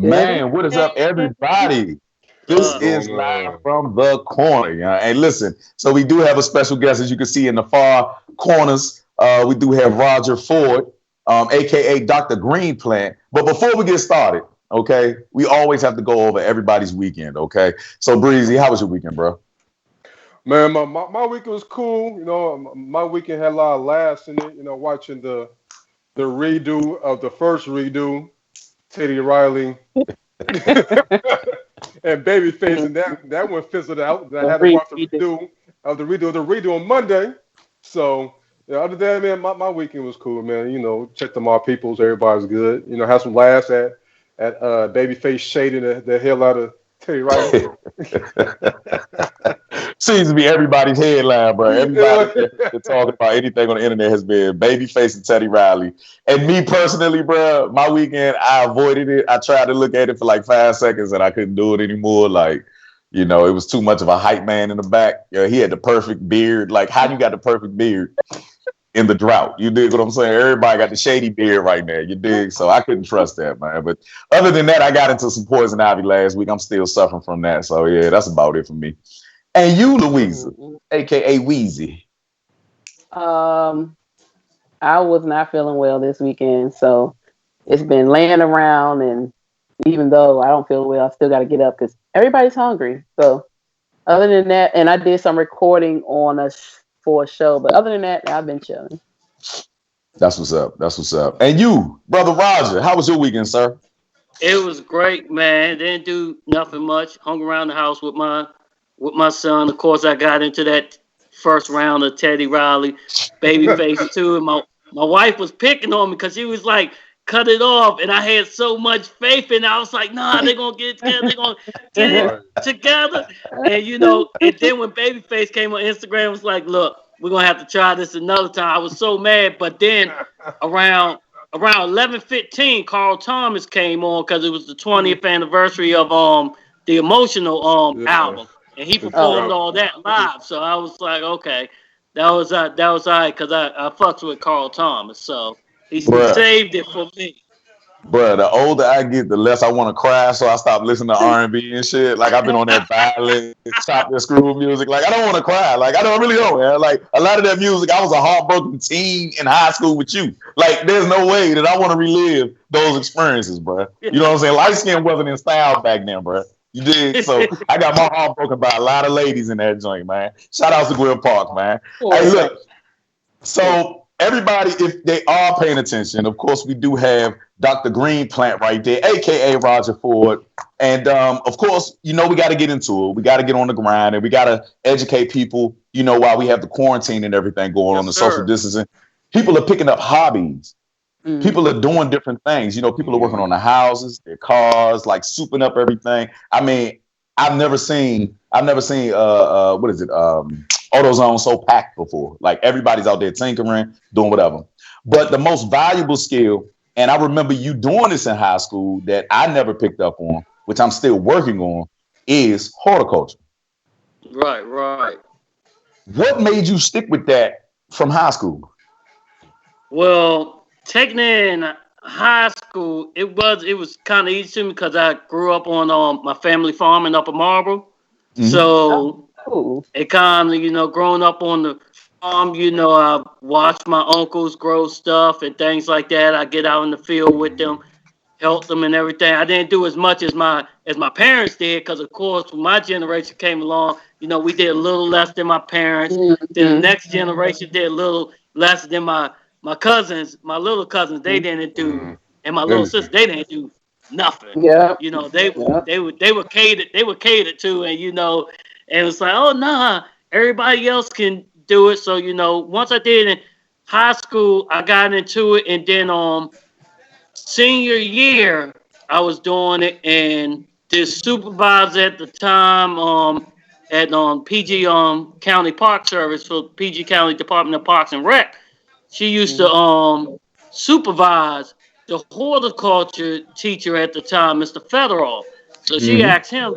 Man, what is up, everybody? This What's Uh, is going live on? from the corner. Yeah. And listen, so we do have a special guest, as you can see in the far corners. We do have Roger Ford, aka Dr. Green Plant. But before we get started, okay, we always have to go over everybody's weekend. Okay, so Breezy, how was your weekend, bro? Man, my weekend was cool. My weekend had a lot of laughs in it. Watching the redo of the first redo, Teddy Riley and Babyface, and that one fizzled out. Then I the had to re- watch the redo. redo on Monday. So yeah, other than that, man, my weekend was cool, man. Checked them all peoples, everybody's good. Had some laughs at Babyface shading the hell out of Teddy Riley. Seems to be everybody's headline, bro. Everybody Yeah. that's talking about anything on the internet has been Babyface and Teddy Riley. And me personally, bro, my weekend, I avoided it. I tried to look at it for like 5 seconds and I couldn't do it anymore. Like, it was too much of a hype man in the back. Yeah, he had the perfect beard. Like, how you got the perfect beard in the drought? You dig what I'm saying? Everybody got the shady beard right now. You dig? So I couldn't trust that, man. But other than that, I got into some poison ivy last week. I'm still suffering from that. So yeah, that's about it for me. And you, Louisa, Mhm. aka Wheezy. Um, I was not feeling well this weekend, so it's been laying around. And even though I don't feel well, I still got to get up because everybody's hungry. So other than that, and I did some recording on for a show, but other than that, I've been chilling. That's what's up. That's what's up. And you, brother Roger, how was your weekend, sir? It was great, man. Didn't do nothing much. Hung around the house with my son. Of course, I got into that first round of Teddy Riley, Babyface too, and my wife was picking on me because she was like, "Cut it off," and I had so much faith, and I was like, "Nah, they're gonna get it together. They're gonna get it Right. together." And and then when Babyface came on Instagram, it was like, "Look, we're gonna have to try this another time." I was so mad, but then around around 11:15, Carl Thomas came on because it was the 20th anniversary of the Emotional Yeah. album, and he The Oh, performed drought. all that live. So I was like, okay, that was all right because I fucks with Carl Thomas, so he Bruh, saved it for me. bruh, the older I get, the less I want to cry. So I stopped listening to R&B and shit. Like I've been on that ballad, chop and screw music. Like I don't want to cry. Like I don't really know, man. Like a lot of that music, I was a heartbroken teen in high school with you. Like there's no way that I want to relive those experiences, bruh. You know what I'm saying? Light skin wasn't in style back then, bruh. You did. So I got my heart broken by a lot of ladies in that joint, man. Shout out to Gwen Park, man. Hey, poor look. thing. So everybody, if they are paying attention, of course, we do have Dr. Green Plant right there, aka Roger Ford. And of course, we got to get into it. We got to get on the grind and we got to educate people, while we have the quarantine and everything going on, Yes, the social sir. distancing. People are picking up hobbies. People Mm-hmm. are doing different things. People are working on Mm. the houses, their cars, like souping up everything. I mean, I've never seen what is it? AutoZone so packed before. Like everybody's out there tinkering, doing whatever. But the most valuable skill, and I remember you doing this in high school that I never picked up on, which I'm still working on, is horticulture. Right, right. What made you stick with that from high school? Well, taking it in high school, it was kind of easy to me because I grew up on my family farm in Upper Marlboro. Mm-hmm. So Oh, it kind of, growing up on the farm, I watched my uncles grow stuff and things like that. I get out in the field with them, help them and everything. I didn't do as much as my parents did because, of course, when my generation came along, we did a little less than my parents. Then the mm-hmm. next generation did a little less than my cousins, my little cousins. They didn't do, Mm. and my little sister, Anything. they didn't do nothing. Yeah, They yeah. they were catered to, and and it's like, oh nah, everybody else can do it. So once I did in high school, I got into it, and then senior year, I was doing it, and this supervisor at the time at PG County Park Service for PG County Department of Parks and Rec, she used to Mm-hmm. supervise the horticulture teacher at the time, Mr. Federal. So she Mm-hmm. asked him,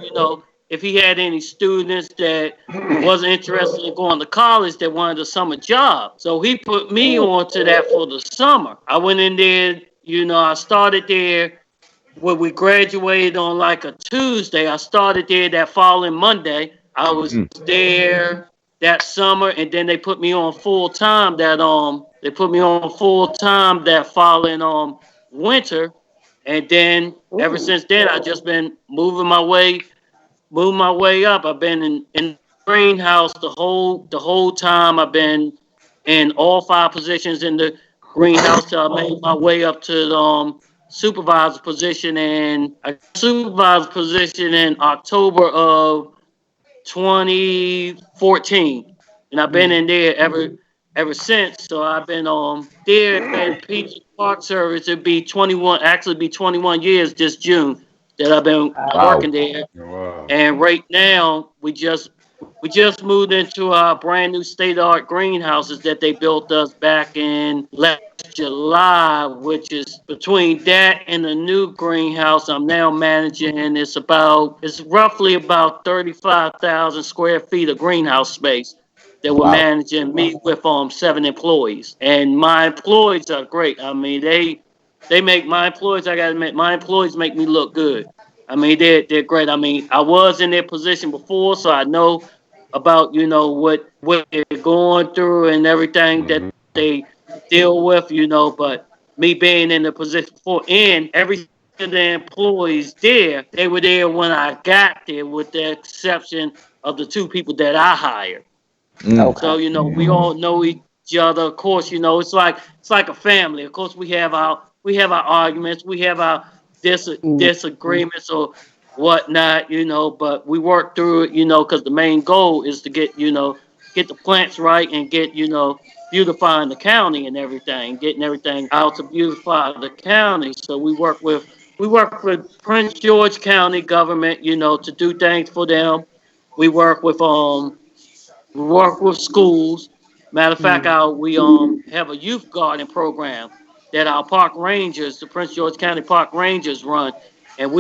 if he had any students that wasn't interested in going to college that wanted a summer job. So he put me on to that for the summer. I went in there, I started there when we graduated on like a Tuesday, I started there that following Monday. I was there that summer, and then they put me on full time. That following winter, and then ever Ooh. since then I just been moving my way up. I've been in the greenhouse the whole time. I've been in all five positions in the greenhouse till I made my way up to the supervisor position, and I got supervisor position in October of 2014, and I've been in there ever since. So I've been there at PG Park Service. It'd be 21, actually be 21 years this June that I've been Wow. working Wow. there. Wow. And right now, we just moved into our brand new state of art greenhouses that they built us back in last July, which is between that and the new greenhouse I'm now managing. It's roughly about 35,000 square feet of greenhouse space that we're Wow. managing. Me with 7 employees, and my employees are great. I mean, they make my employees. I gotta admit, my employees make me look good. I mean, they're great. I mean, I was in their position before, so I know about what they're going through and everything that Mm-hmm. they deal with. But me being in the position before, and every of the employees there, they were there when I got there, with the exception of the two people that I hired. Mm. Okay. So we all know each other. Of course, it's like a family. Of course, we have our arguments, we have our Mm. disagreements or whatnot. But we work through it. Because the main goal is to get the plants right and get beautifying the county and everything, getting everything out to beautify the county. So we work with Prince George County government, to do things for them. We work with schools. Matter of fact, Mm. we have a youth garden program that our park rangers, the Prince George County Park Rangers, run, and Wow.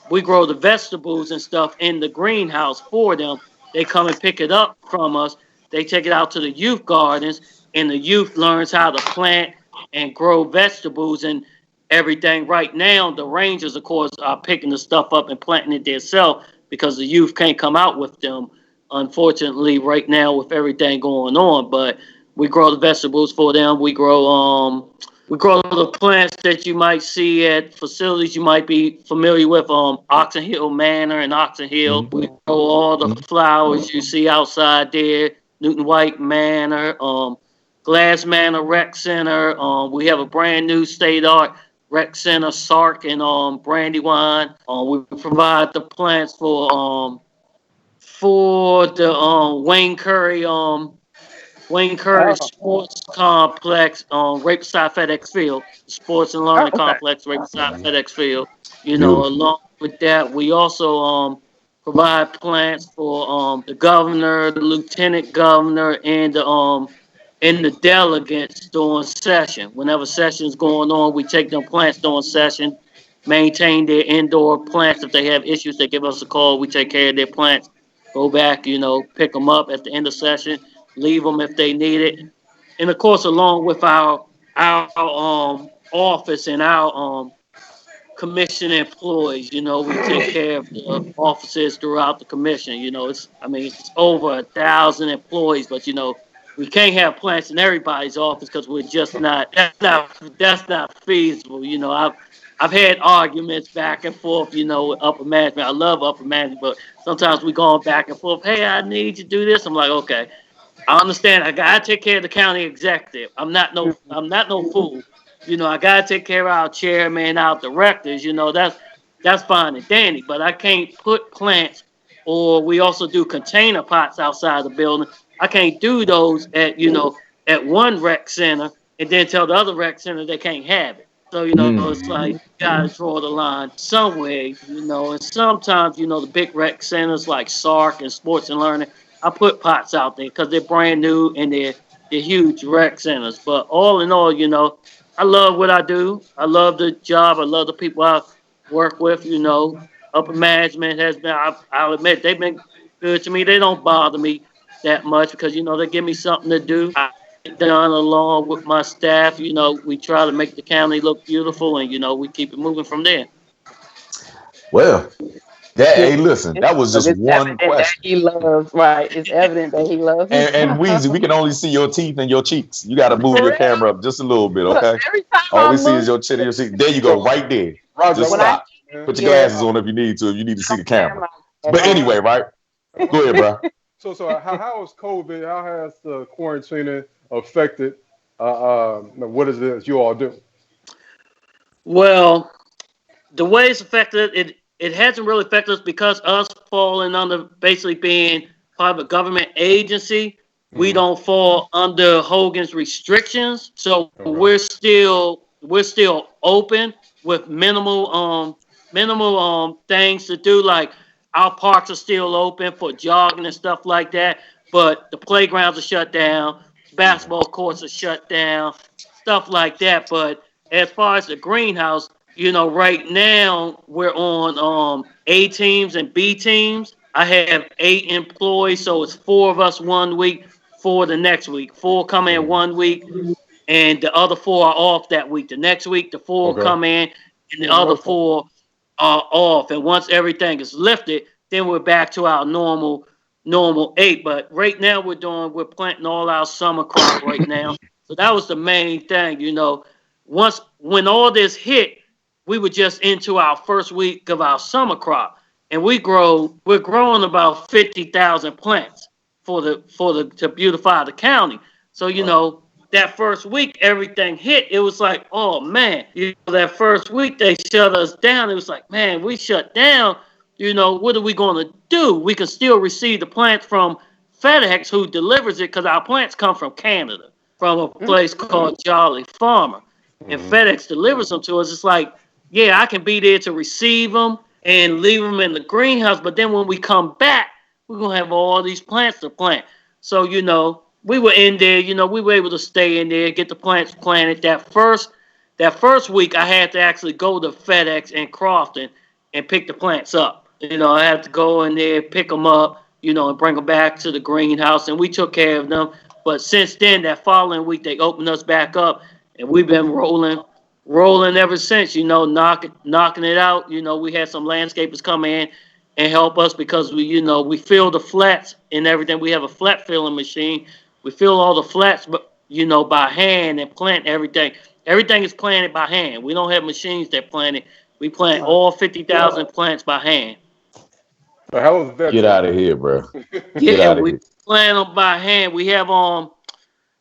we grow the vegetables and stuff in the greenhouse for them. They come and pick it up from us. They take it out to the youth gardens, and the youth learns how to plant and grow vegetables and everything. Right now, the rangers, of course, are picking the stuff up and planting it themselves because the youth can't come out with them, unfortunately, right now with everything going on. But we grow the vegetables for them. We grow the plants that you might see at facilities you might be familiar with, Oxon Hill Manor and Oxon Hill. Mm-hmm. We grow all the Mm-hmm. flowers you see outside there, Newton White Manor, Glass Manor Rec Center. We have a brand new state art rec center, Sark and Brandywine. We provide the plants for the Wayne Curry Oh. Sports Complex, right beside FedEx Field, Sports and Oh. Learning Okay. Complex, right beside Mm-hmm. FedEx Field. Beautiful. Along with that, we also provide plants for the governor, the lieutenant governor, and the delegates during session. Whenever session's going on, we take them plants during session, maintain their indoor plants. If they have issues, they give us a call. We take care of their plants. Go back, pick them up at the end of session, leave them if they need it. And of course, along with our office and our commission employees, we take care of the offices throughout the commission. It's over 1,000 employees, but we can't have plants in everybody's office because we're just not. That's not feasible. I've had arguments back and forth, with upper management. I love upper management, but sometimes we going back and forth. Hey, I need you to do this. I'm like, okay, I understand. I gotta take care of the county executive. I'm not no fool. I gotta take care of our chairman, our directors. That's fine and dandy. But I can't put plants, or we also do container pots outside the building. I can't do those at one rec center and then tell the other rec center they can't have it. So Mm. it's like you gotta draw the line somewhere. And sometimes the big rec centers like Sark and Sports and Learning, I put pots out there because they're brand new and they're huge rec centers. But all in all, I love what I do. I love the job. I love the people I work with. Upper management has been. I'll admit they've been good to me. They don't bother me that much because they give me something to do. done along with my staff. We try to make the county look beautiful, and we keep it moving from there. Well, that Yeah, hey, listen, that was just it's one evident that question. he loves, right? It's evident that he loves his And job. Weezy, we can only see your teeth and your cheeks. You got to move For your real. camera up just a little bit, Look, okay? every time All I we see is look, your chin and your cheeks. There you go, So, right there. Roger, I Just when want I to stop. ask you, man. Put your yeah, glasses on if you need to. If you need to see the I wear camera. my But glasses. anyway, right? Go ahead, bro. So how is COVID? How has the quarantine affected? What is it you all do? Well, the way it's affected it hasn't really affected us because us falling under basically being part of a government agency. We Mm-hmm. don't fall under Hogan's restrictions, so Okay. we're still open with minimal things to do. Like our parks are still open for jogging and stuff like that, but the playgrounds are shut down, basketball courts are shut down, stuff like that. But as far as the greenhouse, right now we're on A teams and B teams. I have 8 employees, so it's 4 of us one week, 4 the next week. 4 come in Mm-hmm. one week, and the other 4 are off that week. The next week, the 4 Okay. come in, and the Yeah, other rotate. 4 are off. And once everything is lifted, then we're back to our normal 8. But right now we're planting all our summer crop right now. So that was the main thing. Once when all this hit, we were just into our first week of our summer crop, and we're growing about 50,000 plants for the to beautify the county. So Right. that first week everything hit. It was like, oh man, that first week they shut us down. It was like, man, we shut down. What are we going to do? We can still receive the plants from FedEx, who delivers it, because our plants come from Canada, from a place called Jolly Farmer, and Mm-hmm. FedEx delivers them to us. It's like, yeah, I can be there to receive them and leave them in the greenhouse, but then when we come back, we're gonna have all these plants to plant. So we were in there. We were able to stay in there, get the plants planted. That first week, I had to actually go to FedEx in Crofton and pick the plants up. I had to go in there, pick them up, and bring them back to the greenhouse, and we took care of them. But since then, that following week, they opened us back up, and we've been rolling ever since. Knocking it out. We had some landscapers come in and help us because we fill the flats and everything. We have a flat filling machine. We fill all the flats, but by hand and plant everything. Everything is planted by hand. We don't have machines that plant it. We plant all 50,000 plants by hand. So how does that Get take? out of here, bro. Get Yeah, out of we here. plant them by hand. We have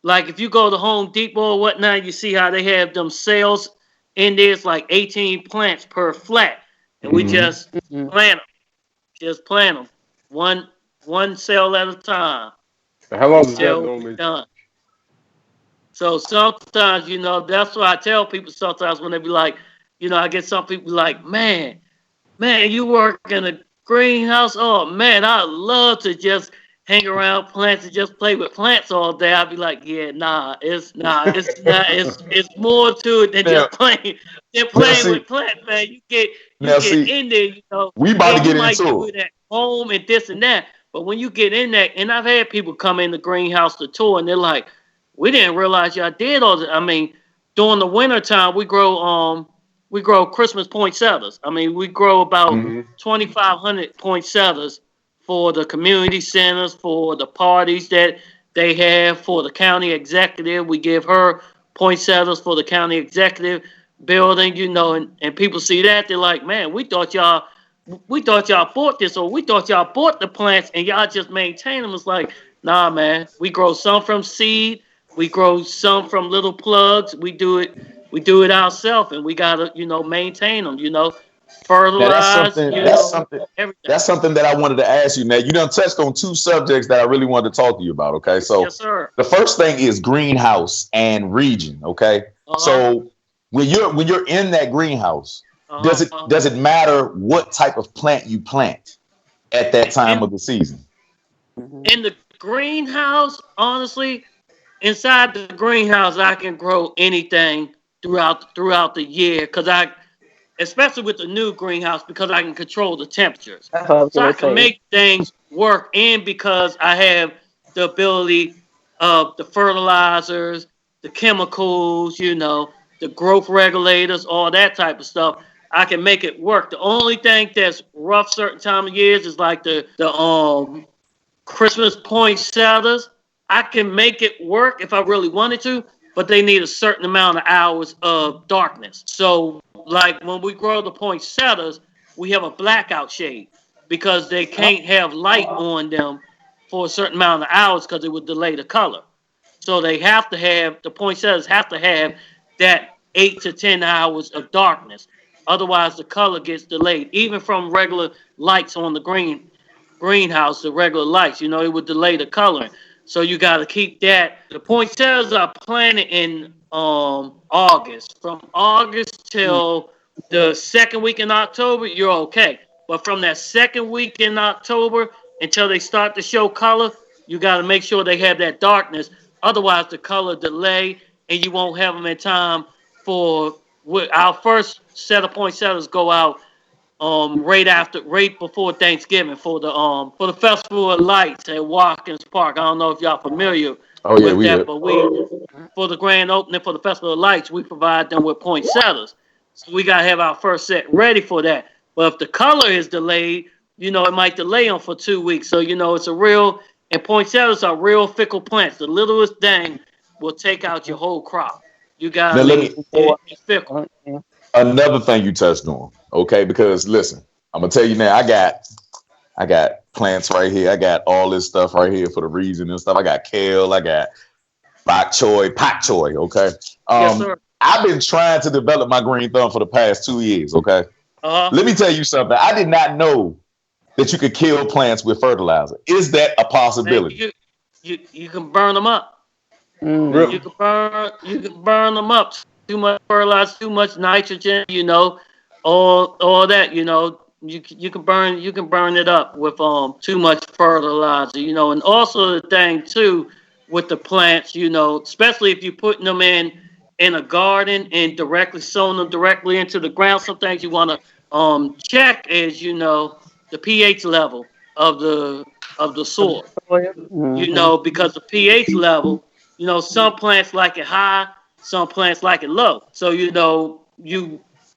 like if you go to Home Depot or whatnot, you see how they have them sales in there. It's like 18 plants per flat, and we Mm-hmm. just plant them. Just plant them, one cell at a time And how long does that until we're normally take? done. So sometimes, that's what I tell people sometimes when they be like, I get some people like, man, you work in a greenhouse? Oh man, I love to just hang around plants and just play with plants all day. I'd be like, yeah, it's not. It's more to it than Now, just playing than now playing see, with plants, man. You get see, in there, we yeah, about to you get might do into it. it at home and this and that, but when you get in there, and I've had people come in the greenhouse to tour, and they're like, we didn't realize y'all did all that. I mean, during the winter time, we grow Christmas poinsettias. I mean, we grow about Mm-hmm. 2,500 poinsettias for the community centers, for the parties that they have, for the county executive. We give her poinsettias for the county executive building, and people see that, they're like, man, we thought y'all bought this, or we thought y'all bought the plants and y'all just maintain them. It's like, nah, man, we grow some from seed, we grow some from little plugs. We do it ourselves, and we gotta, maintain them. Now that's Fertilize, something. That's something. everything. That's something that I wanted to ask you. Now you done touched on two subjects that I really wanted to talk to you about. Okay, so Yes, sir. the first thing is greenhouse and region. Okay, Uh huh. so when you're in that greenhouse, does Uh it huh. does it matter what type of plant you plant at that time In of the season? in the greenhouse, honestly, inside the greenhouse, I can grow anything throughout the year because especially with the new greenhouse, because I can control the temperatures. That's what I was So I gonna can say. make things work, and because I have the ability of the fertilizers, the chemicals, the growth regulators, all that type of stuff. I can make it work. The only thing that's rough certain time of years is like the Christmas poinsettias. I can make it work if I really wanted to, but they need a certain amount of hours of darkness. So, like when we grow the poinsettias, we have a blackout shade because they can't have light on them for a certain amount of hours because it would delay the color. So they have to have, the poinsettias have to have that 8 to 10 hours of darkness. Otherwise, the color gets delayed, even from regular lights on the greenhouse, the regular lights, it would delay the coloring. So you got to keep that. The poinsettias are planted in August. From August till the second week in October, you're okay. But from that second week in October until they start to show color, you got to make sure they have that darkness. Otherwise, the color delay, and you won't have them in time for our first set of poinsettias go out right before Thanksgiving for the Festival of Lights at Watkins Park. I don't know if y'all familiar with that, but for the grand opening for the Festival of Lights, we provide them with poinsettias. So we gotta have our first set ready for that. But if the color is delayed, it might delay them for 2 weeks. So it's and poinsettias are real fickle plants. The littlest thing will take out your whole crop. You gotta it's fickle. Another thing you touched on, okay? Because listen, I'm gonna tell you now, I got plants right here. I got all this stuff right here for the reason and stuff. I got kale, I got pak choi, okay? Yes, sir. I've been trying to develop my green thumb for the past 2 years, okay? Let me tell you something. I did not know that you could kill plants with fertilizer. Is that a possibility? Man, you can burn them up. Really? You can burn them up. Too much fertilizer, too much nitrogen, all that, you can burn it up with too much fertilizer, and also the thing too with the plants, especially if you're putting them in a garden and directly sowing them directly into the ground. Some things you want to check is the pH level of the soil, because the pH level, some plants like it high, some plants like it low. So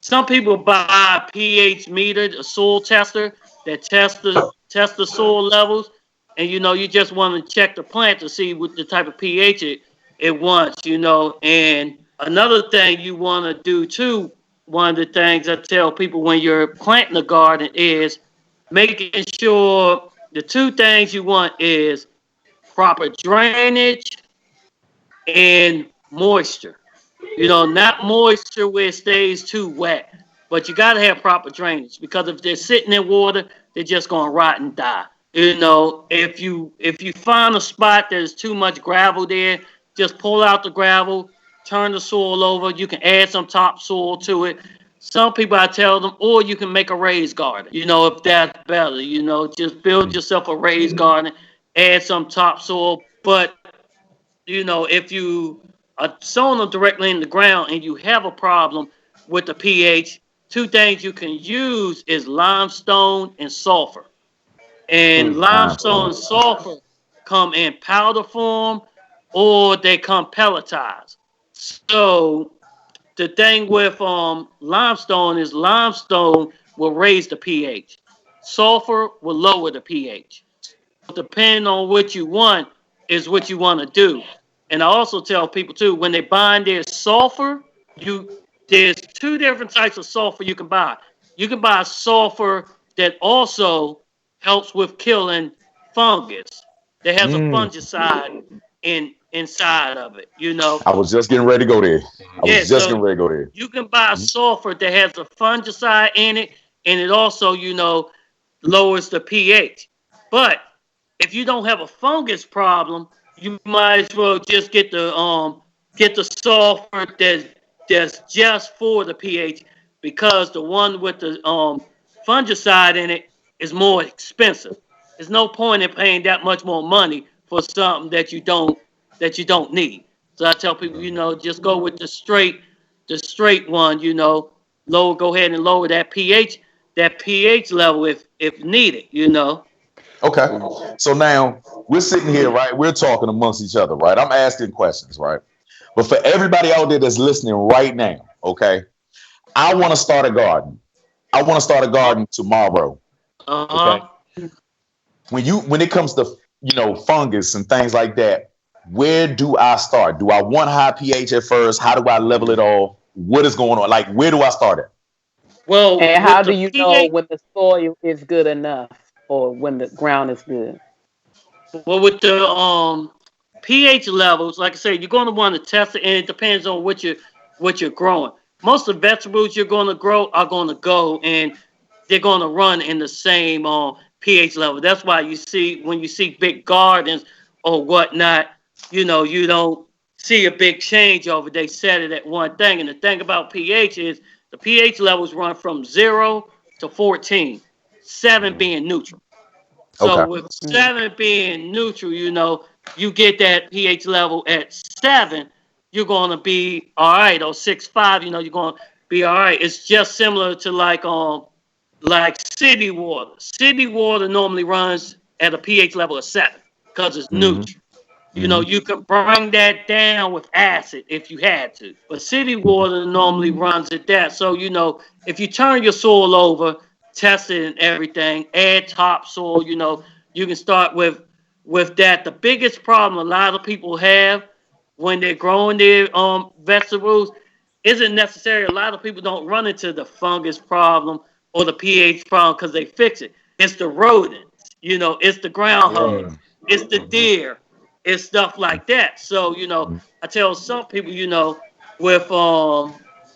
some people buy a pH meter, a soil tester that test the soil levels, and you just want to check the plant to see what the type of pH it wants, And another thing you want to do too, one of the things I tell people when you're planting a garden is making sure the two things you want is proper drainage and moisture. Not moisture where it stays too wet, but you got to have proper drainage because if they're sitting in water, they're just going to rot and die. If you find a spot there's too much gravel there, just pull out the gravel, turn the soil over. You can add some topsoil to it. Some people I tell them, or you can make a raised garden. If that's better, just build yourself a raised garden, add some topsoil. But if you are sowing them directly in the ground and you have a problem with the pH, two things you can use is limestone and sulfur. And limestone and sulfur come in powder form or they come pelletized. So the thing with limestone is limestone will raise the pH. Sulfur will lower the pH. Depending on what you want is what you want to do. And I also tell people too, when they buy their sulfur, there's two different types of sulfur you can buy. You can buy sulfur that also helps with killing fungus. That has a fungicide inside of it, I was just getting ready to go there. You can buy sulfur that has a fungicide in it, and it also, lowers the pH. But if you don't have a fungus problem, you might as well just get the sulfur that's just for the pH, because the one with the fungicide in it is more expensive. There's no point in paying that much more money for something that you don't need. So I tell people, just go with the straight one, go ahead and lower that pH level if needed, Okay. So now we're sitting here, right? We're talking amongst each other, right? I'm asking questions, right? But for everybody out there that's listening right now, okay, I want to start a garden. I want to start a garden tomorrow. Okay. Uh-huh. When it comes to fungus and things like that, where do I start? Do I want high pH at first? How do I level it off? What is going on? Like, where do I start at? Well, And with how do the you know pH, when the soil is good enough or when the ground is good? well, with the pH levels, like I said, you're going to want to test it, and it depends on what you're growing. Most of the vegetables you're going to grow are going to go, and they're going to run in the same pH level. That's why you see when you see big gardens or whatnot, you don't see a big change over. They set it at one thing, and the thing about pH is the pH levels run from 0 to 14, 7 being neutral. So Okay. with 7 being neutral, you get that pH level at 7, you're going to be all right. Or 6.5, you're going to be all right. It's just similar to like city water. City water normally runs at a pH level of 7 because it's Mm-hmm. neutral. Mm-hmm. You could bring that down with acid if you had to. But city water normally runs at that. So, if you turn your soil over, test it and everything, add topsoil, you can start with that. The biggest problem a lot of people have when they're growing their vegetables isn't necessarily, a lot of people don't run into the fungus problem or the pH problem because they fix it. It's the rodents, it's the groundhog, Mm-hmm. it's the deer, it's stuff like that. So, I tell some people, with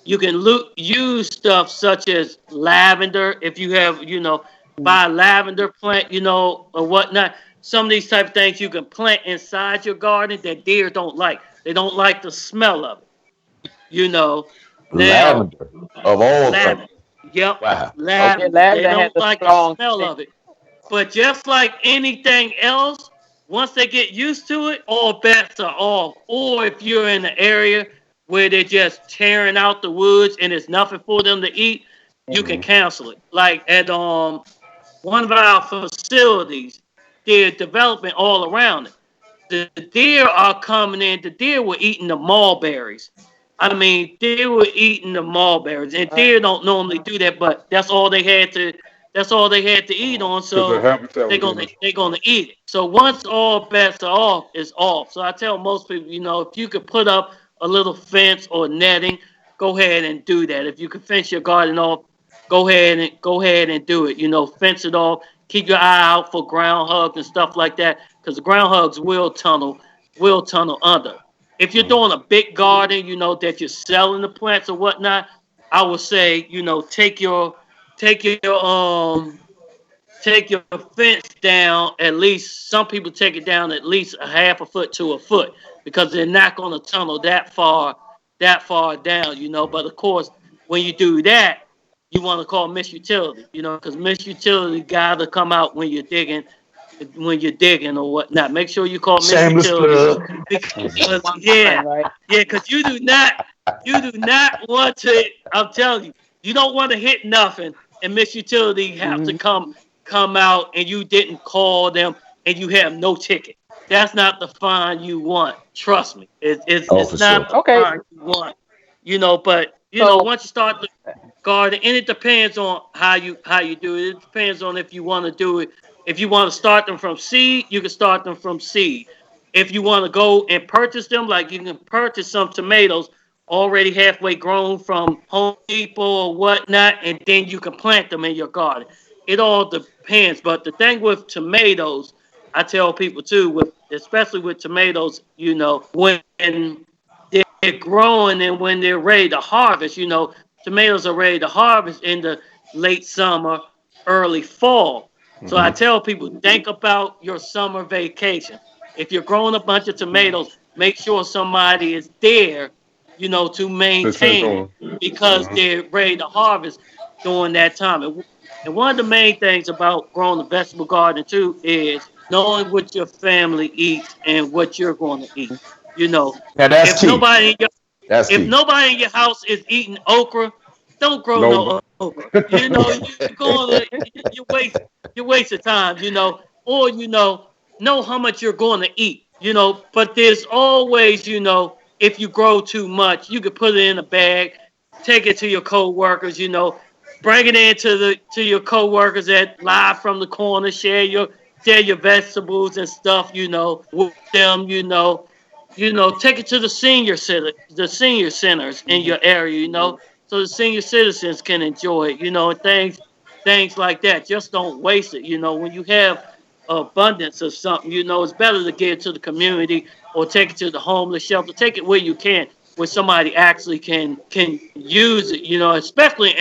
you can use stuff such as lavender if you have, buy a lavender plant, or whatnot. Some of these type of things you can plant inside your garden that deer don't like. They don't like the smell of it. Now Lavender of all things. lavender. Yep, Wow. Okay. Yeah, lavender. They lavender has don't a like the strong smell scent. of it. But just like anything else, once they get used to it, all bets are off. Or if you're in an area where they're just tearing out the woods and there's nothing for them to eat, you can Mm-hmm. cancel it. Like at one of our facilities, they're developing all around it. The deer are coming in. The deer were eating the mulberries. I mean, they were eating the mulberries, and deer don't normally do that, but that's all they had to. That's all they had to eat on. Because their So habitat they're was in gonna it. they're gonna eat it. So once all bets are off, it's off. So I tell most people, if you could put up a little fence or netting, go ahead and do that. If you can fence your garden off, go ahead and do it. Fence it off. Keep your eye out for groundhogs and stuff like that, because the groundhogs will tunnel under. If you're doing a big garden, that you're selling the plants or whatnot, I would say, take your take your fence down at least. Some people take it down at least a half a foot to a foot because they're not going to tunnel that far down. But of course, when you do that, you want to call Miss Utility, because Miss Utility got to come out when you're digging or whatnot. Make sure you call Miss Shameless Utility plug. because Fine, right? because you do not want to. I'm telling you, you don't want to hit nothing, and Miss Utility have to Mhm. come out, and you didn't call them, and you have no ticket. That's not the fine you want. Trust me, it's Oh, it's for sure. not the Okay, fine you want. But so once you start the garden, and it depends on how you do it. It depends on if you want to do it. If you want to start them from seed, you can start them from seed. If you want to go and purchase them, like you can purchase some tomatoes already halfway grown from Home Depot or whatnot, and then you can plant them in your garden. It all depends. But the thing with tomatoes, I tell people too, especially with tomatoes, when they're growing and when they're ready to harvest, tomatoes are ready to harvest in the late summer, early fall. So I Mm-hmm. tell people, think about your summer vacation. If you're growing a bunch of tomatoes, make sure somebody is there, to To send maintain it to because them. they're ready to harvest during that time. And one of the main things about growing a vegetable garden too is knowing what your family eats and what you're going to eat. You know, Now if that's key. nobody in your That's if key. nobody in your house is eating okra, don't grow No, no okra. You're going to you waste your time. or know how much you're going to eat. But there's always, if you grow too much, you could put it in a bag, take it to your coworkers, bring it to your coworkers that live from the corner, share your vegetables and stuff, with them, take it to the senior centers in your area, so the senior citizens can enjoy it, and things like that. Just don't waste it. When you have abundance of something, it's better to give it to the community or take it to the homeless shelter. Take it where you can, where somebody actually can use it. Especially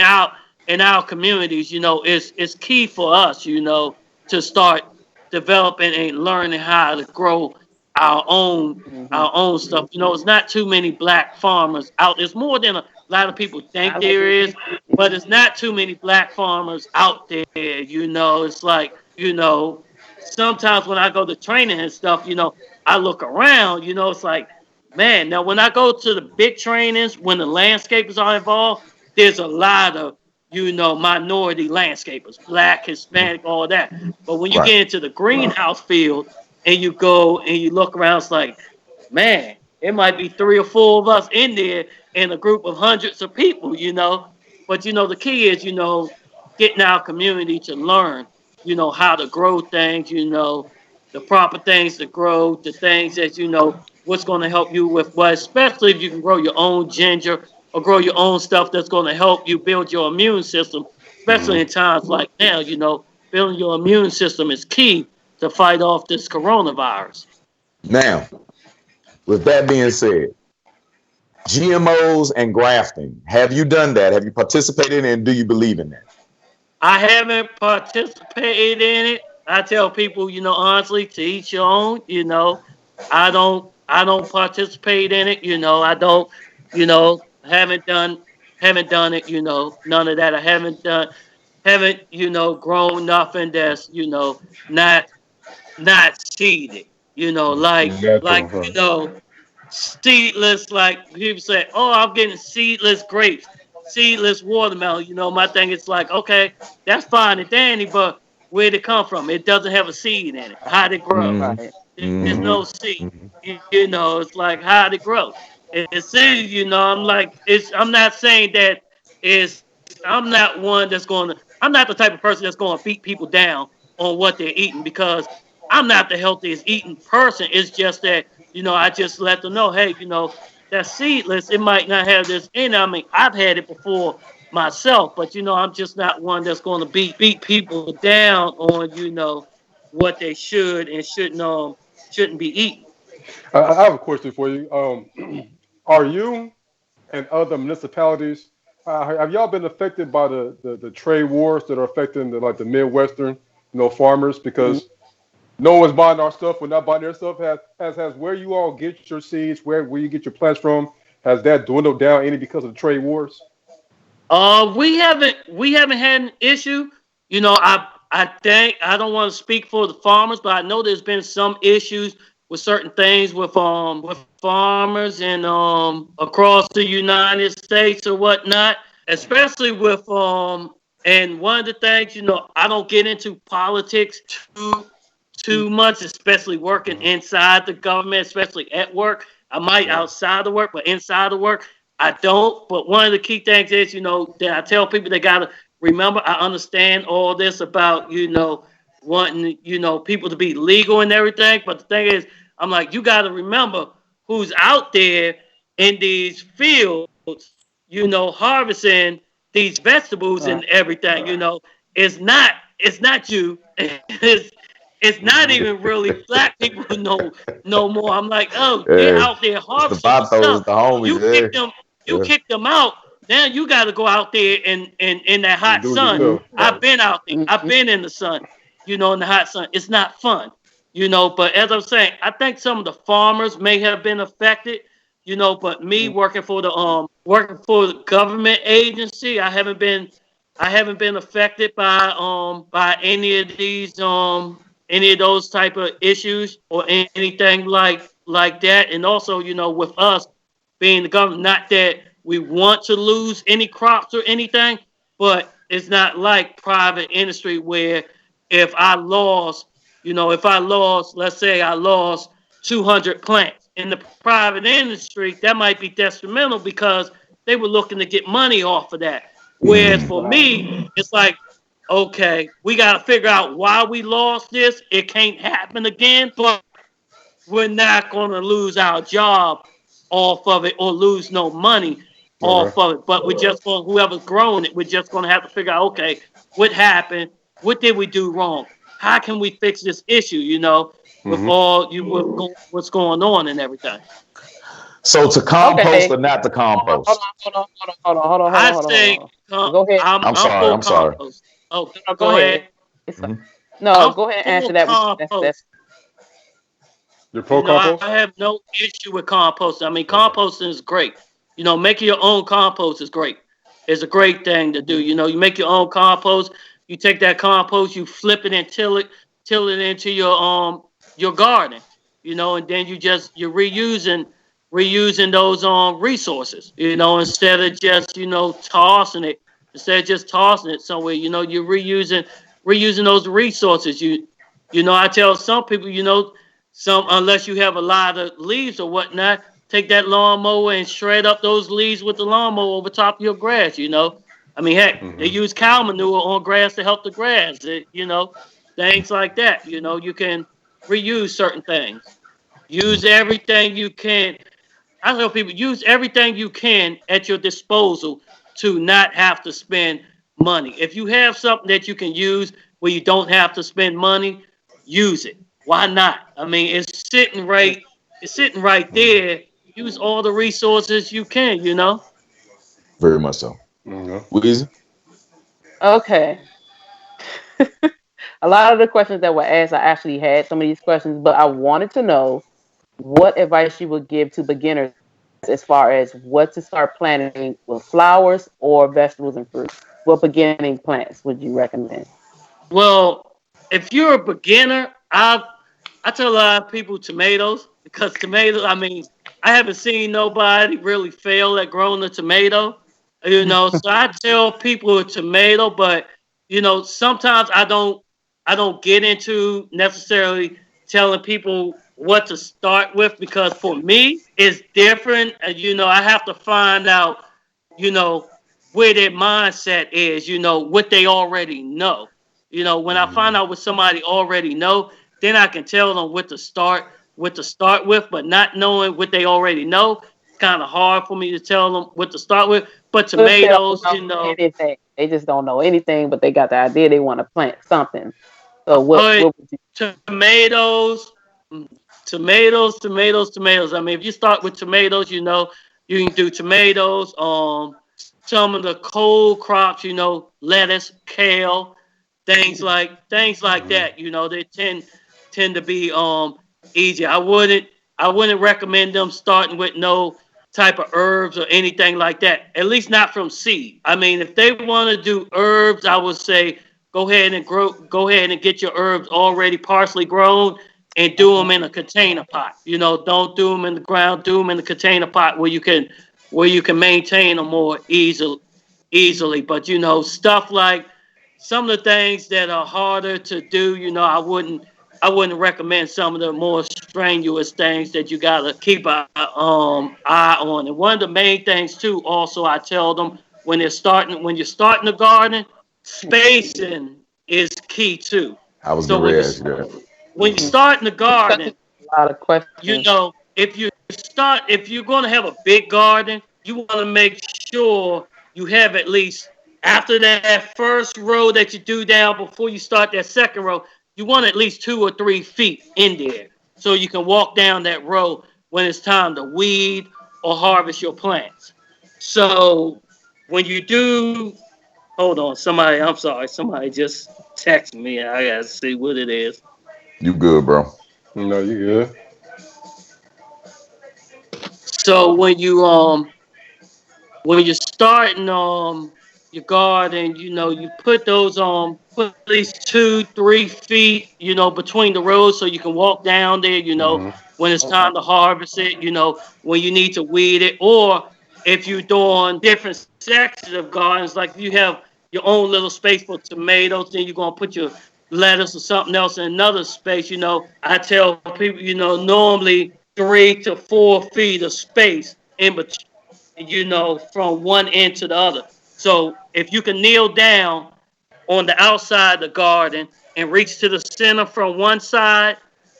in our communities. It's key for us. To start developing and learning how to grow our own Mhm. our own stuff. It's not too many black farmers out. There's more than a lot of people think I there would. is, but it's not too many black farmers out there. It's like, sometimes when I go to training and stuff, I look around, it's like, man, now when I go to the big trainings, when the landscapers are involved, there's a lot of, minority landscapers, black, Hispanic, all that. But when you Right. get into the greenhouse field and you go and you look around, it's like, man, it might be 3 or 4 of us in there in a group of hundreds of people. But the key is, getting our community to learn, how to grow things, the proper things to grow, the things that what's going to help you with what, especially if you can grow your own ginger or grow your own stuff that's going to help you build your immune system, especially in times like now. Building your immune system is key to fight off this coronavirus. Now, with that being said, GMOs and grafting. Have you done that? Have you participated in it, and do you believe in that? I haven't participated in it. I tell people, honestly, to each your own. I don't participate in it. I don't. Haven't done it. None of that. I haven't grown nothing that's not seeded. Like Uh-huh. seedless. Like people say, oh, I'm getting seedless grapes, seedless watermelon. My thing is like, okay, that's fine and dandy, but where'd it come from? It doesn't have a seed in it. How'd it grow? Mm-hmm. Right. There's Mm-hmm. no seed. It's like how'd it grow? It's seed. I'm like, I'm not saying that is. I'm not one that's going to. I'm not the type of person that's going to beat people down on what they're eating because I'm not the healthiest eating person. It's just that I just let them know, hey, that's seedless. It might not have this in it. I mean, I've had it before myself, but I'm just not one that's going to beat people down on what they should and shouldn't be eating. I have a question for you. Are you and other municipalities have y'all been affected by the trade wars that are affecting the Midwestern farmers Mhm. because no one's buying our stuff, we're not buying their stuff. Has where you all get your seeds, where you get your plants from, has that dwindled down any because of the trade wars? We haven't had an issue. I think I don't want to speak for the farmers, but I know there's been some issues with certain things with farmers and across the United States or whatnot, especially with and one of the things, I don't get into politics too much, especially working Mhm. inside the government, especially at work. I might Yeah. outside the work, but inside the work, I don't. But one of the key things is, that I tell people they gotta remember. I understand all this about, wanting, people to be legal and everything. But the thing is, I'm like, you gotta remember who's out there in these fields, harvesting these vegetables and Right. everything. It's not you. It's not Mhm. even really black people who know no more. I'm like, oh, they're Yeah. out there It's the harvesting your Vatos, stuff. the homies. You kick them, you Yeah. kick them out. Now you got to go out there in that And hot do it sun. Mhm. yourself, I've right? been out there. I've Mhm. been in the sun. In the hot sun. It's not fun. But as I'm saying, I think some of the farmers may have been affected. But me working for the government agency, I haven't been affected by any of those type of issues or anything like that. And also, with us being the government, not that we want to lose any crops or anything, but it's not like private industry where if I lost, You know, if I lost, let's say I lost 200 plants in the private industry, that might be detrimental because they were looking to get money off of that. Whereas for me, it's like, okay, we got to figure out why we lost this. It can't happen again, but we're not going to lose our job off of it or lose no money off of it. But we're just going, whoever's growing it, we're just going to have to figure out, okay, what happened? What did we do wrong? How can we fix this issue? You know, with all you with what's going on and everything. So to compost or not to compost? Hold I on. say, Go ahead. I'm I'm sorry. full I'm sorry. compost. Oh, No, go ahead. Mhm. No, I'm go ahead and full answer that. compost. You're pro You know, I compost? have no issue with composting. I mean, composting is great. You know, making your own compost is great. It's a great thing to do. You know, you make your own compost. You take that compost, you flip it and till it into your garden. You know, and then you're reusing those resources. You know, instead of just tossing it, instead of just tossing it somewhere. You know, you're reusing those resources. You know, I tell some people, some unless you have a lot of leaves or whatnot, take that lawnmower and shred up those leaves with the lawnmower over top of your grass. You know, I mean, heck, they use cow manure on grass to help the grass. Things like that. You know, you can reuse certain things. Use everything you can. I tell people use everything you can at your disposal to not have to spend money. If you have something that you can use where you don't have to spend money, use it. Why not? I mean, it's sitting right there. Use all the resources you can, Very much so. Weezy? Okay. A lot of the questions that were asked, I actually had some of these questions, but I wanted to know what advice you would give to beginners as far as what to start planting with flowers or vegetables and fruits. What beginning plants would you recommend? Well, if you're a beginner, I tell a lot of people tomatoes because tomatoes. I mean, I haven't seen nobody really fail at growing a tomato. So I tell people a tomato, but sometimes I don't get into necessarily telling people what to start with because for me it's different. And I have to find out, you know, where their mindset is, what they already know. When I find out what somebody already know, then I can tell them what to start with, but not knowing what they already know, it's kind of hard for me to tell them what to start with. But What if they don't tomatoes, know anything? They just don't know anything, but they got the idea they want to plant something. So what would you? tomatoes, tomatoes. I mean, if you start with tomatoes, you can do tomatoes. Some of the cold crops, lettuce, kale, things like that. They tend to be easy. I wouldn't recommend them starting with no type of herbs or anything like that. At least not from seed. I mean, if they want to do herbs, I would say go ahead and get your herbs already partially grown and do them in a container pot. Don't do them in the ground. Do them in the container pot where you can maintain them more easily. But stuff like some of the things that are harder to do, I wouldn't recommend some of the more strenuous things that you gotta keep an eye on. And one of the main things too, also I tell them when you're starting a garden, spacing is key too. I was So getting ready to ask you that. when you're starting the garden, A lot of questions. if you're going to have a big garden, you want to make sure you have at least after that first row that you do down before you start that second row, you want at least 2 or 3 feet in there so you can walk down that row when it's time to weed or harvest your plants. So when you do, hold on, I'm sorry, somebody just texted me. I gotta see what it is. You good, bro? No, you good. So when you're starting your garden, you put those put at least 2-3 feet, between the rows so you can walk down there, when it's time to harvest it, when you need to weed it, or if you're doing different sections of gardens, like if you have your own little space for tomatoes, then you're gonna put your lettuce or something else in another space, I tell people, normally 3 to 4 feet of space in between, from one end to the other. So if you can kneel down on the outside of the garden and reach to the center from one side,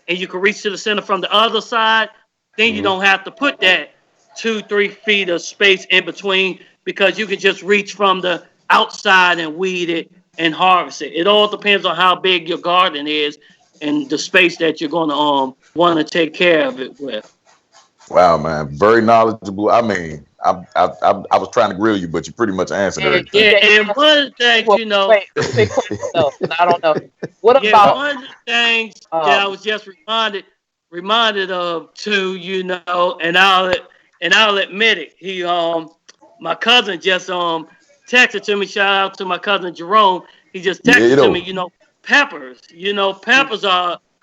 and you can reach to the center from the other side, then you don't have to put that 2-3 feet of space in between, because you can just reach from the outside and weed it and harvest it. It all depends on how big your garden is and the space that you're going to want to take care of it with. Wow, man, very knowledgeable. I mean, I was trying to grill you, but you pretty much answered everything. Yeah, and one of the things, Wait, quick question though. I don't know. What yeah, about one of the things that I was just reminded of too, and I'll admit it. My cousin just texted to me. Shout out to my cousin Jerome. He just texted to me. Peppers. Peppers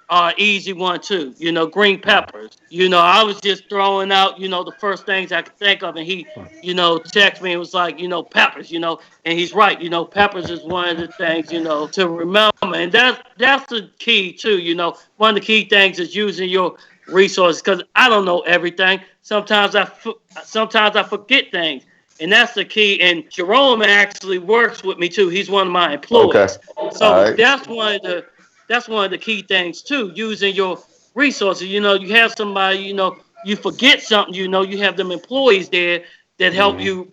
are easy one too. Green peppers. I was just throwing out the first things I could think of, and he texted me and was like, peppers. And he's right. Peppers is one of the things to remember, and that's the key too. One of the key things is using your resources, because I don't know everything. Sometimes I forget things. And that's the key. And Jerome actually works with me too. He's one of my employees. Okay. So Right. that's one of the key things too. Using your resources. You have somebody. You forget something. You have them employees there that help you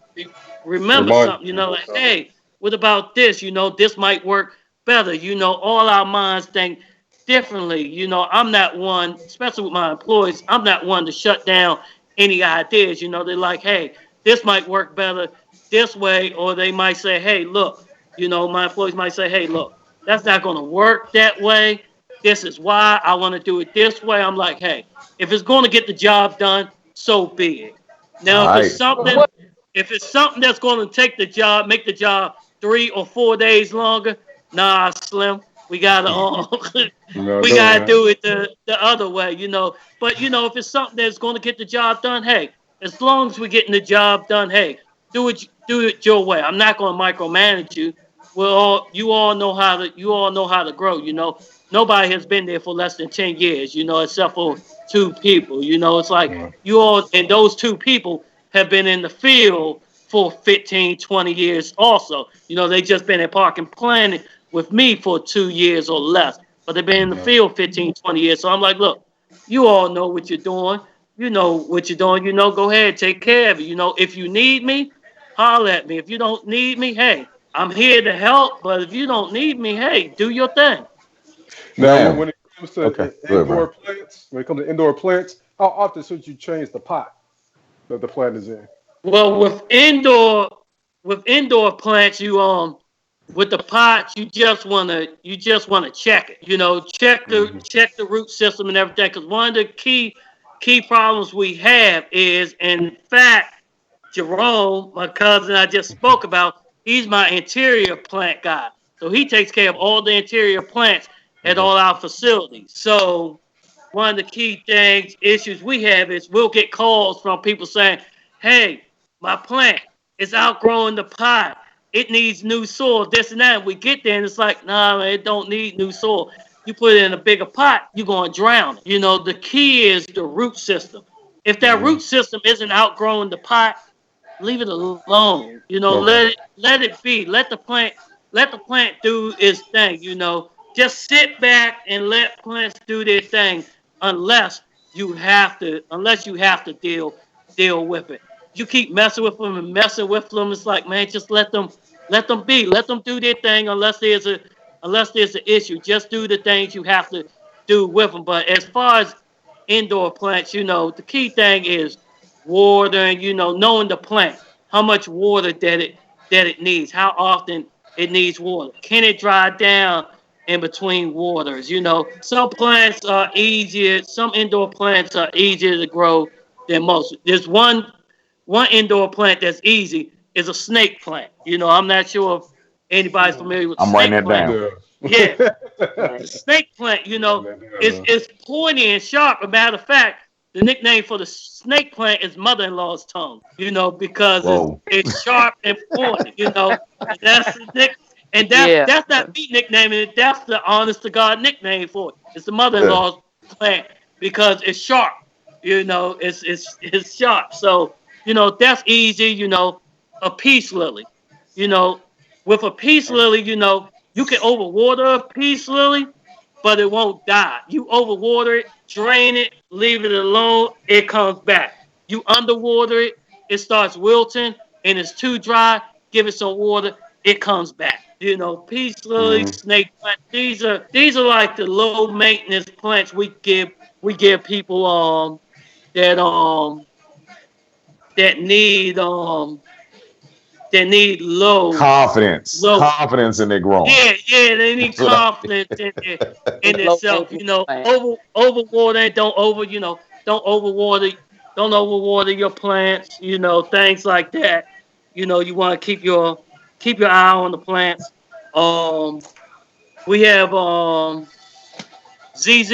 remember something. Like, hey, what about this? This might work better. All our minds think differently. I'm not one, especially with my employees. I'm not one to shut down any ideas. They're like, hey, this might work better this way, or they might say, hey, look, my employees might say, hey, look, that's not going to work that way. This is why I want to do it this way. I'm like, hey, if it's going to get the job done, so be it. Now, All if right. it's something that's going to make the job 3 or 4 days longer, nah, Slim, we gotta do it the other way, But if it's something that's going to get the job done, hey, as long as we're getting the job done, hey, do it your way. I'm not going to micromanage you. You all know how to grow. Nobody has been there for less than 10 years, except for 2 people. It's like you all, and those 2 people have been in the field for 15, 20 years also. They just been at Park and Planning with me for 2 years or less, but they've been in the field 15, 20 years. So I'm like, look, you all know what you're doing. Go ahead, take care of it. If you need me, holler at me. If you don't need me, hey, I'm here to help. But if you don't need me, hey, do your thing. Now, Man. when it comes to Okay. Good, indoor bro. plants, how often should you change the pot that the plant is in? Well, with indoor plants, with the pots, you just wanna check it. Check the root system and everything. Because one of the key problems we have is, in fact, Jerome, my cousin I just spoke about, he's my interior plant guy. So he takes care of all the interior plants at all our facilities. So one of the key issues we have is we'll get calls from people saying, hey, my plant is outgrowing the pot. It needs new soil, this and that. And we get there and it's like, nah, man, it don't need new soil. You put it in a bigger pot, you're going to drown it. The key is the root system. If that root system isn't outgrowing the pot, leave it alone. Let it be. Let the plant do its thing. Just sit back and let plants do their thing, unless you have to deal with it. You keep messing with them and messing with them. It's like, man, just let them be. Let them do their thing, unless there's an issue. Just do the things you have to do with them. But as far as indoor plants, the key thing is watering, knowing the plant, how much water that it needs, how often it needs water. Can it dry down in between waters? Some plants are easier, some indoor plants are easier to grow than most. There's one indoor plant that's easy, is a snake plant. I'm not sure if anybody's familiar with I'm writing snake that plant. down. Yeah. The snake plant, it's pointy and sharp. As a matter of fact, the nickname for the snake plant is mother-in-law's tongue, because Whoa. it's sharp and pointy, and that's the nickname. And that's not me nicknaming it. That's the honest to God nickname for it. It's the mother-in-law's plant because it's sharp. You know, it's sharp. So, you know, that's easy. You know, a peace lily. You know, with a peace lily, you know, you can overwater a peace lily, but it won't die. You overwater it, drain it, leave it alone, it comes back. You underwater it, it starts wilting, and it's too dry. Give it some water, it comes back. You know, peace lily, snake plant. These are like the low maintenance plants we give people that that need confidence low. in their growing. Yeah, they need confidence in itself. You know, overwater, don't overwater your plants. You know, things like that. You know, you want to keep your eye on the plants. We have ZZ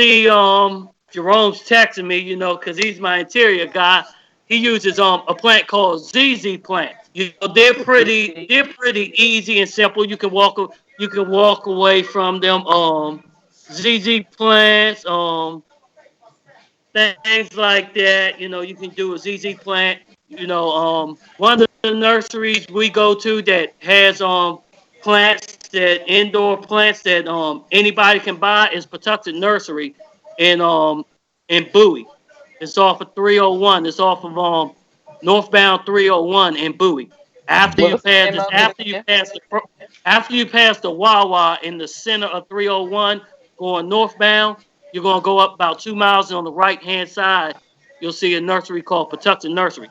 Jerome's texting me, you know, because he's my interior guy. He uses a plant called ZZ plant. You know, they're pretty easy and simple. You can walk away from them. ZZ plants, things like that. You know, you can do a ZZ plant. You know, one of the nurseries we go to that has indoor plants that anybody can buy is Patuxent Nursery in Bowie. It's off of 301. It's off of northbound 301 in Bowie. After you pass the Wawa in the center of 301 going northbound, you're gonna go up about 2 miles, and on the right hand side, you'll see a nursery called Patuxent Nursery.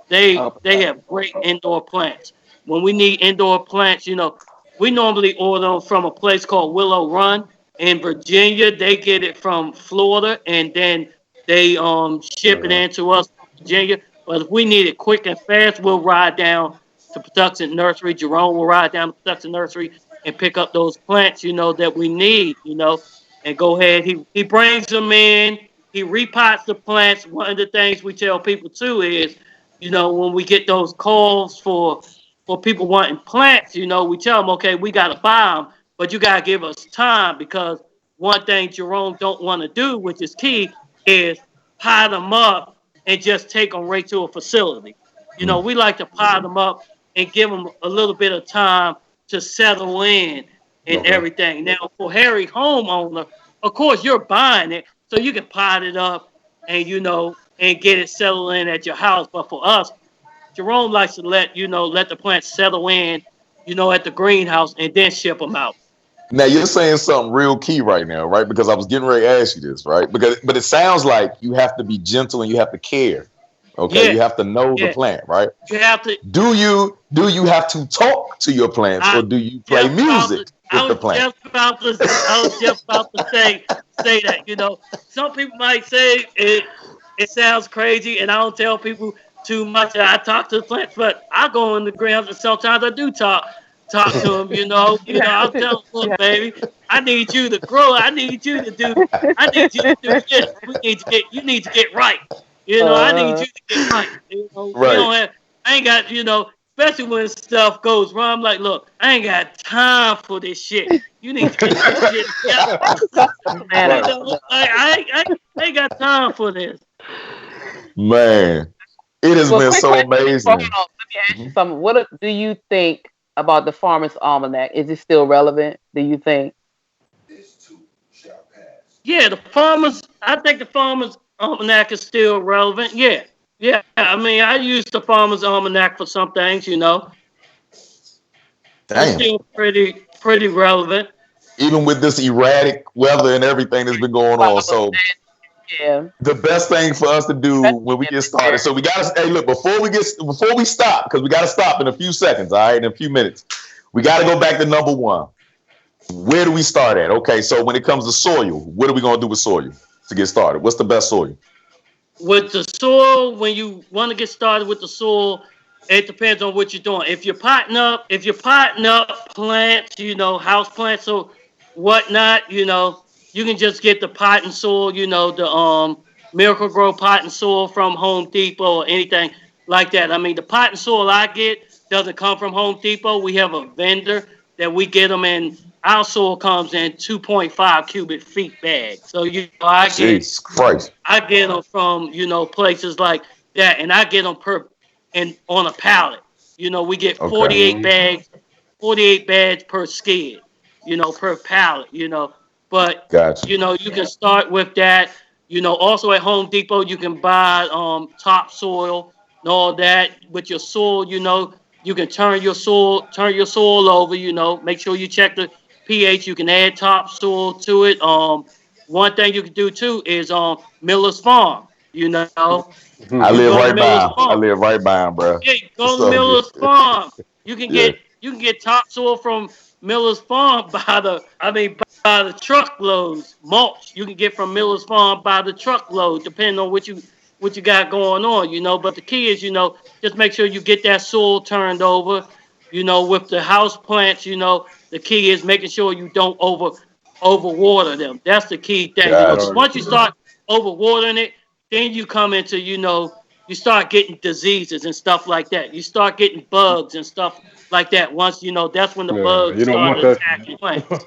They have great indoor plants. When we need indoor plants, you know, we normally order them from a place called Willow Run in Virginia. They get it from Florida, and then they ship it in to us from Virginia. But if we need it quick and fast, we'll ride down to Patuxent Nursery. Jerome will ride down to Patuxent Nursery and pick up those plants, you know, that we need, you know, and go ahead. He brings them in. He repots the plants. One of the things we tell people too is, you know, when we get those calls for people wanting plants, you know, we tell them, okay, we got to buy them, but you got to give us time, because one thing Jerome don't want to do, which is key, is pot them up and just take them right to a facility. You know, we like to pot them up and give them a little bit of time to settle in and everything. Now, for Harry homeowner, of course, you're buying it, so you can pot it up and, you know, and get it settled in at your house. But for us, Jerome likes to let the plants settle in, you know, at the greenhouse and then ship them out. Now you're saying something real key right now, right? Because I was getting ready to ask you this, right? But it sounds like you have to be gentle and you have to care. Okay, Yeah. you have to know the plant, right? You have to. Do you have to talk to your plants, or do you play music with the plant? I was just about to say that. You know, some people might say it sounds crazy, and I don't tell people too much. I talk to the plants, but I go in the grounds, and sometimes I do talk to them. You know, I'll tell them, look, baby, I need you to grow. I need you to do this. You need to get right. You know, I need you to get right. You know, I ain't got, you know, especially when stuff goes wrong. I'm like, look, I ain't got time for this shit. You need to get this shit together. I ain't got time for this. Man, it has been so amazing. Let me ask you something. What do you think about the Farmer's Almanac? Is it still relevant, do you think? Yeah, I think the Farmer's Almanac is still relevant. Yeah. I mean, I use the Farmer's Almanac for some things, you know. Damn. It's still pretty relevant. Even with this erratic weather and everything that's been going on. So the best thing for us to do when we get started. So we gotta before we stop, because we gotta stop in a few seconds, all right, in a few minutes. We gotta go back to number one. Where do we start at? Okay, so when it comes to soil, what are we gonna do with soil to get started? What's the best soil? With the soil, when you want to get started with the soil, it depends on what you're doing. If you're potting up plants, you know, house plants or whatnot, you know, you can just get the potting soil, you know, the Miracle Grow potting soil from Home Depot or anything like that. I mean, the potting soil I get doesn't come from Home Depot. We have a vendor that we get them in. Our soil comes in 2.5 cubic feet bags. So I get them from places like that, and I get them on a pallet. We get 48 bags, 48 bags per skid. Per pallet. But gotcha. You can start with that. Also at Home Depot you can buy topsoil and all that with your soil. You can turn your soil over. Make sure you check the pH. You can add topsoil to it. One thing you can do too is Miller's Farm. I live right by. I live right by him, bro. Yeah, go to Miller's Farm. You can get topsoil from Miller's Farm by the truckloads. Mulch you can get from Miller's Farm by the truckload, depending on what you got going on. But the key is, just make sure you get that soil turned over. With the house plants, the key is making sure you don't overwater them. That's the key thing. Because once you start overwatering it, then you come into, you start getting diseases and stuff like that. You start getting bugs and stuff like that. Once that's when the bugs start attacking plants.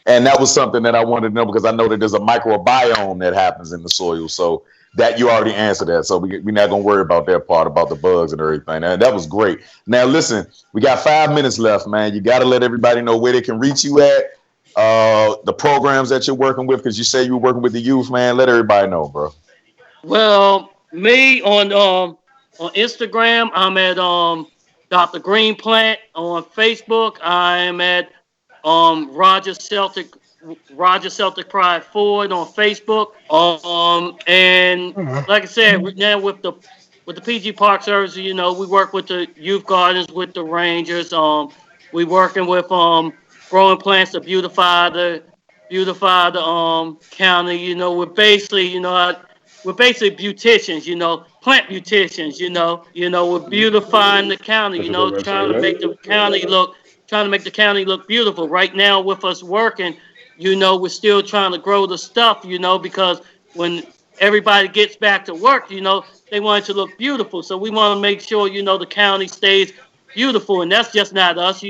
And that was something that I wanted to know, because I know that there's a microbiome that happens in the soil. So that you already answered that. So we're not going to worry about that part, about the bugs and everything. And that was great. Now, listen, we got 5 minutes left, man. You got to let everybody know where they can reach you at, the programs that you're working with, because you say you're working with the youth, man. Let everybody know, bro. Well, me on Instagram, I'm at Dr. Green Plant. On Facebook, I am at Roger Celtic Pride Ford on Facebook. And like I said, now with the PG Park Service, we work with the youth gardens, with the rangers. We working with growing plants to beautify the county. We're basically we're basically beauticians, plant beauticians. We're beautifying the county. Trying to make the county look beautiful. Right now, with us working, we're still trying to grow the stuff. Because when everybody gets back to work, they want it to look beautiful. So we want to make sure the county stays beautiful, and that's just not us.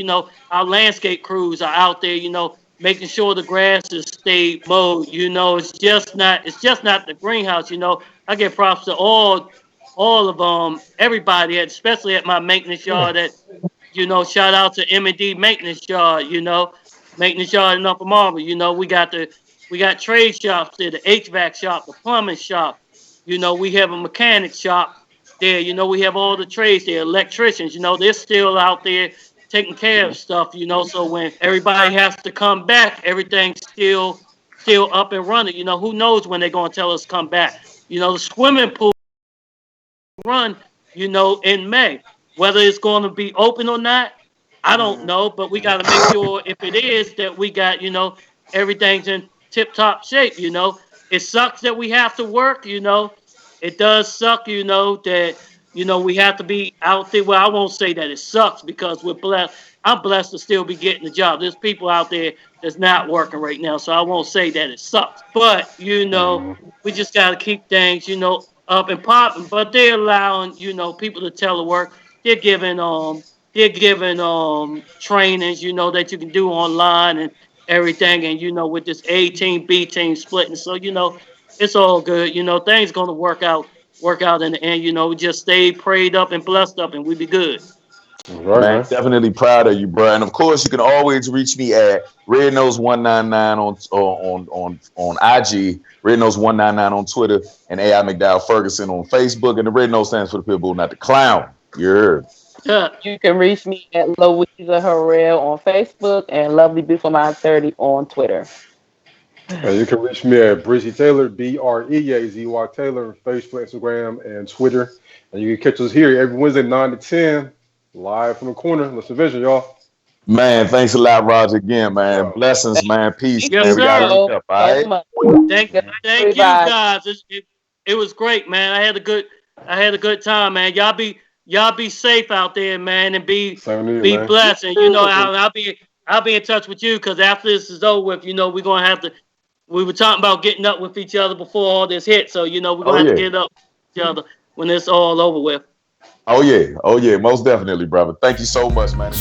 Our landscape crews are out there. Making sure the grasses stay mowed. It's just not the greenhouse. I give props to all of everybody, especially at my maintenance yard. Shout out to M&D Maintenance Yard. Maintenance yard in Upper Marble. We got trade shops there, the HVAC shop, the plumbing shop. We have a mechanic shop there. We have all the trades there, electricians. They're still out there taking care of stuff, so when everybody has to come back, everything's still up and running. Who knows when they're going to tell us to come back. The swimming pool run, in May. Whether it's going to be open or not, I don't know, but we got to make sure if it is that we got, everything's in tip-top shape. It sucks that we have to work, It does suck, that we have to be out there. Well, I won't say that it sucks, because we're blessed. I'm blessed to still be getting the job. There's people out there that's not working right now, so I won't say that it sucks. But, we just got to keep things, up and popping. But they're allowing, people to telework. They're giving trainings, that you can do online and everything. And, with this A team, B team splitting. So, it's all good. Things going to work out in the end. We just stay prayed up and blessed up, and we be good. Right, man, definitely proud of you, bro. And of course, you can always reach me at Red Nose 199 on IG, Red Nose 199 on Twitter, and AI McDowell Ferguson on Facebook. And the Red Nose stands for the Pitbull, not the clown. You heard. Yeah. You can reach me at Louisa Harrell on Facebook and Lovely Beautiful Mind 30 on Twitter. And you can reach me at Breezy Taylor, BREAZY Taylor, on Facebook, Instagram, and Twitter. And you can catch us here every Wednesday, 9 to 10, live from the corner. Listen Vision, y'all. Man, thanks a lot, Roger, again, man. Blessings, man. Peace. Yes, man. sir. We got to link up, all right? Thank you, guys. It was great, man. I had a good time, man. Y'all be safe out there, man, and be blessed. And I'll be in touch with you, because after this is over with, we're gonna have to. We were talking about getting up with each other before all this hit, so we're gonna have to get up with each other when it's all over with. Oh yeah, most definitely, brother. Thank you so much, man.